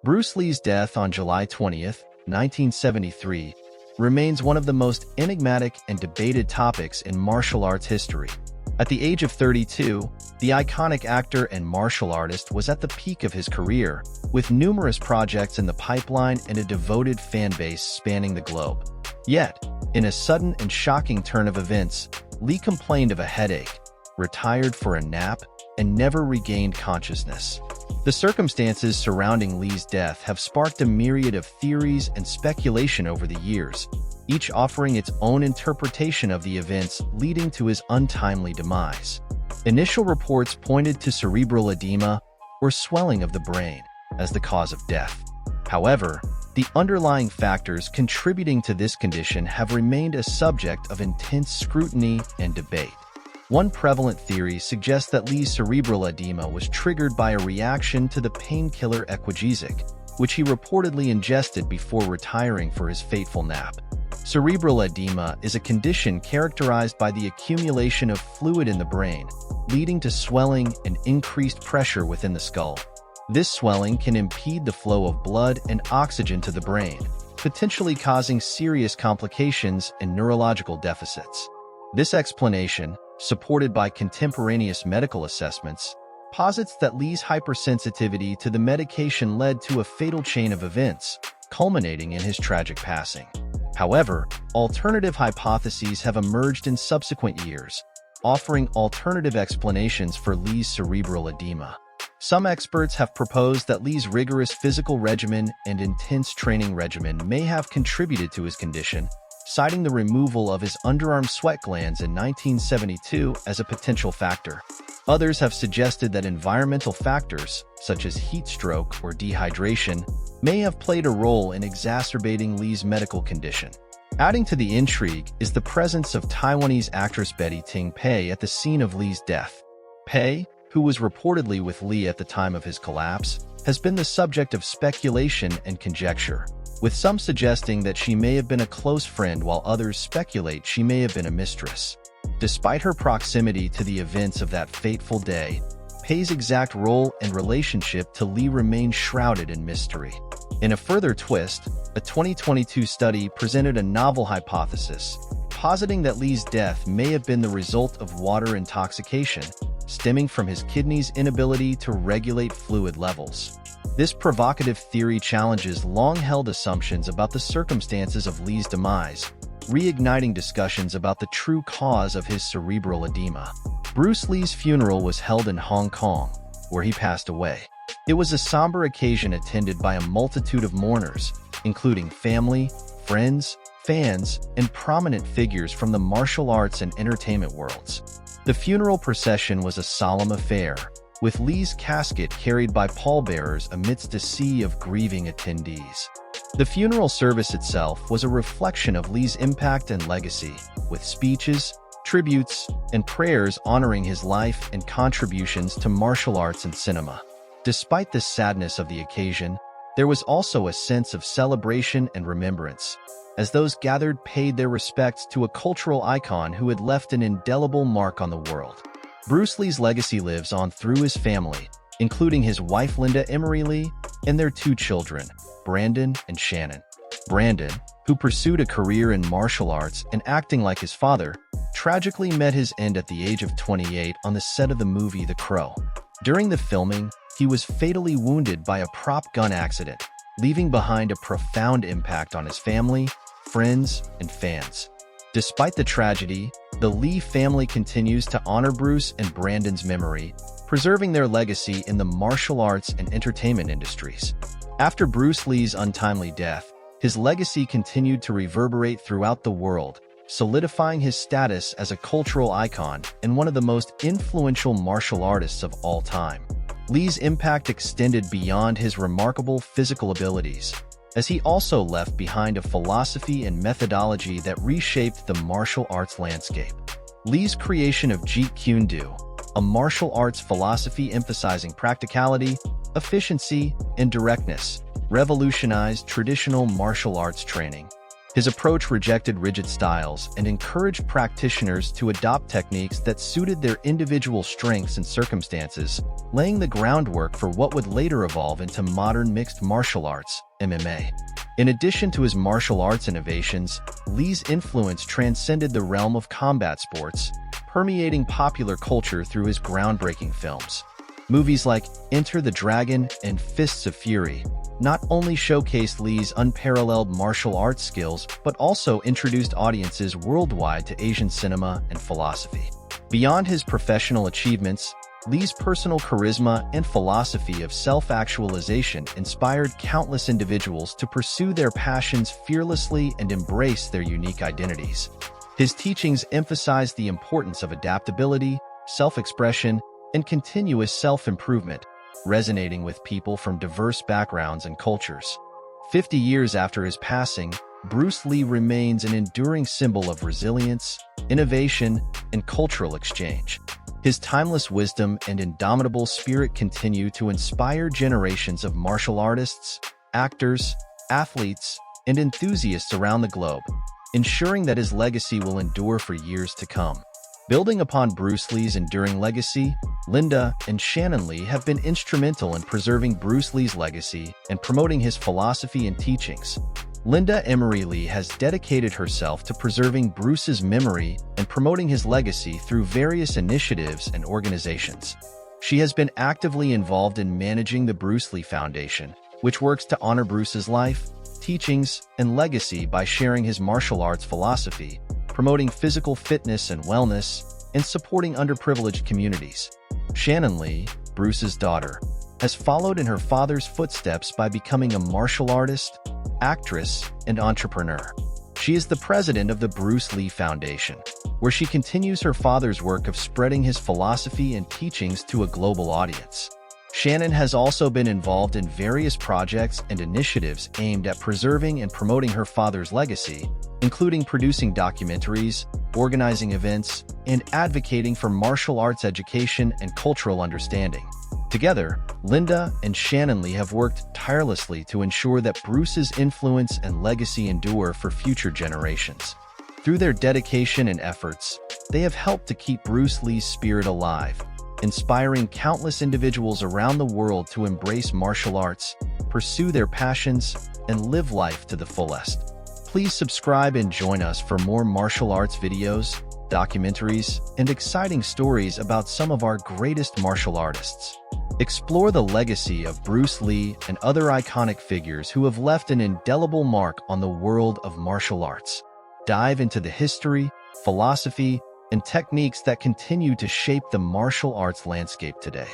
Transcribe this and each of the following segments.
Bruce Lee's death on July 20th, 1973, remains one of the most enigmatic and debated topics in martial arts history. At the age of 32, the iconic actor and martial artist was at the peak of his career, with numerous projects in the pipeline and a devoted fan base spanning the globe. Yet, in a sudden and shocking turn of events, Lee complained of a headache, retired for a nap, and never regained consciousness. The circumstances surrounding Lee's death have sparked a myriad of theories and speculation over the years, each offering its own interpretation of the events leading to his untimely demise. Initial reports pointed to cerebral edema, or swelling of the brain, as the cause of death. However, the underlying factors contributing to this condition have remained a subject of intense scrutiny and debate. One prevalent theory suggests that Lee's cerebral edema was triggered by a reaction to the painkiller Equagesic, which he reportedly ingested before retiring for his fateful nap. Cerebral edema is a condition characterized by the accumulation of fluid in the brain, leading to swelling and increased pressure within the skull. This swelling can impede the flow of blood and oxygen to the brain, potentially causing serious complications and neurological deficits. This explanation, supported by contemporaneous medical assessments, posits that Lee's hypersensitivity to the medication led to a fatal chain of events, culminating in his tragic passing. However, alternative hypotheses have emerged in subsequent years, offering alternative explanations for Lee's cerebral edema. Some experts have proposed that Lee's rigorous physical regimen and intense training regimen may have contributed to his condition, citing the removal of his underarm sweat glands in 1972 as a potential factor. Others have suggested that environmental factors, such as heat stroke or dehydration, may have played a role in exacerbating Lee's medical condition. Adding to the intrigue is the presence of Taiwanese actress Betty Ting Pei at the scene of Lee's death. Pei, who was reportedly with Lee at the time of his collapse, has been the subject of speculation and conjecture, with some suggesting that she may have been a close friend while others speculate she may have been a mistress. Despite her proximity to the events of that fateful day, Pei's exact role and relationship to Lee remains shrouded in mystery. In a further twist, a 2022 study presented a novel hypothesis, positing that Lee's death may have been the result of water intoxication, stemming from his kidneys' inability to regulate fluid levels. This provocative theory challenges long-held assumptions about the circumstances of Lee's demise, reigniting discussions about the true cause of his cerebral edema. Bruce Lee's funeral was held in Hong Kong, where he passed away. It was a somber occasion attended by a multitude of mourners, including family, friends, fans, and prominent figures from the martial arts and entertainment worlds. The funeral procession was a solemn affair, with Lee's casket carried by pallbearers amidst a sea of grieving attendees. The funeral service itself was a reflection of Lee's impact and legacy, with speeches, tributes, and prayers honoring his life and contributions to martial arts and cinema. Despite the sadness of the occasion, there was also a sense of celebration and remembrance, as those gathered paid their respects to a cultural icon who had left an indelible mark on the world. Bruce Lee's legacy lives on through his family, including his wife Linda Emery Lee and their two children, Brandon and Shannon. Brandon, who pursued a career in martial arts and acting like his father, tragically met his end at the age of 28 on the set of the movie The Crow. During the filming, he was fatally wounded by a prop gun accident, leaving behind a profound impact on his family, friends, and fans. Despite the tragedy, the Lee family continues to honor Bruce and Brandon's memory, preserving their legacy in the martial arts and entertainment industries. After Bruce Lee's untimely death, his legacy continued to reverberate throughout the world, solidifying his status as a cultural icon and one of the most influential martial artists of all time. Lee's impact extended beyond his remarkable physical abilities, as he also left behind a philosophy and methodology that reshaped the martial arts landscape. Lee's creation of Jeet Kune Do, a martial arts philosophy emphasizing practicality, efficiency, and directness, revolutionized traditional martial arts training. His approach rejected rigid styles and encouraged practitioners to adopt techniques that suited their individual strengths and circumstances, laying the groundwork for what would later evolve into modern mixed martial arts, MMA. In addition to his martial arts innovations, Lee's influence transcended the realm of combat sports, permeating popular culture through his groundbreaking films. Movies like Enter the Dragon and Fists of Fury not only showcased Lee's unparalleled martial arts skills, but also introduced audiences worldwide to Asian cinema and philosophy. Beyond his professional achievements, Lee's personal charisma and philosophy of self-actualization inspired countless individuals to pursue their passions fearlessly and embrace their unique identities. His teachings emphasized the importance of adaptability, self-expression, and continuous self-improvement, resonating with people from diverse backgrounds and cultures. 50 years after his passing, Bruce Lee remains an enduring symbol of resilience, innovation, and cultural exchange. His timeless wisdom and indomitable spirit continue to inspire generations of martial artists, actors, athletes, and enthusiasts around the globe, ensuring that his legacy will endure for years to come. Building upon Bruce Lee's enduring legacy, Linda and Shannon Lee have been instrumental in preserving Bruce Lee's legacy and promoting his philosophy and teachings. Linda Emery Lee has dedicated herself to preserving Bruce's memory and promoting his legacy through various initiatives and organizations. She has been actively involved in managing the Bruce Lee Foundation, which works to honor Bruce's life, teachings, and legacy by sharing his martial arts philosophy, promoting physical fitness and wellness, and supporting underprivileged communities. Shannon Lee, Bruce's daughter, has followed in her father's footsteps by becoming a martial artist, actress, and entrepreneur. She is the president of the Bruce Lee Foundation, where she continues her father's work of spreading his philosophy and teachings to a global audience. Shannon has also been involved in various projects and initiatives aimed at preserving and promoting her father's legacy, including producing documentaries, organizing events, and advocating for martial arts education and cultural understanding. Together, Linda and Shannon Lee have worked tirelessly to ensure that Bruce's influence and legacy endure for future generations. Through their dedication and efforts, they have helped to keep Bruce Lee's spirit alive, inspiring countless individuals around the world to embrace martial arts, pursue their passions, and live life to the fullest. Please subscribe and join us for more martial arts videos, documentaries, and exciting stories about some of our greatest martial artists. Explore the legacy of Bruce Lee and other iconic figures who have left an indelible mark on the world of martial arts. Dive into the history, philosophy, and techniques that continue to shape the martial arts landscape today.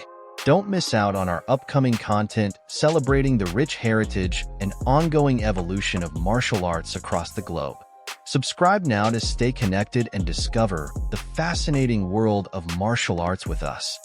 Don't miss out on our upcoming content celebrating the rich heritage and ongoing evolution of martial arts across the globe. Subscribe now to stay connected and discover the fascinating world of martial arts with us.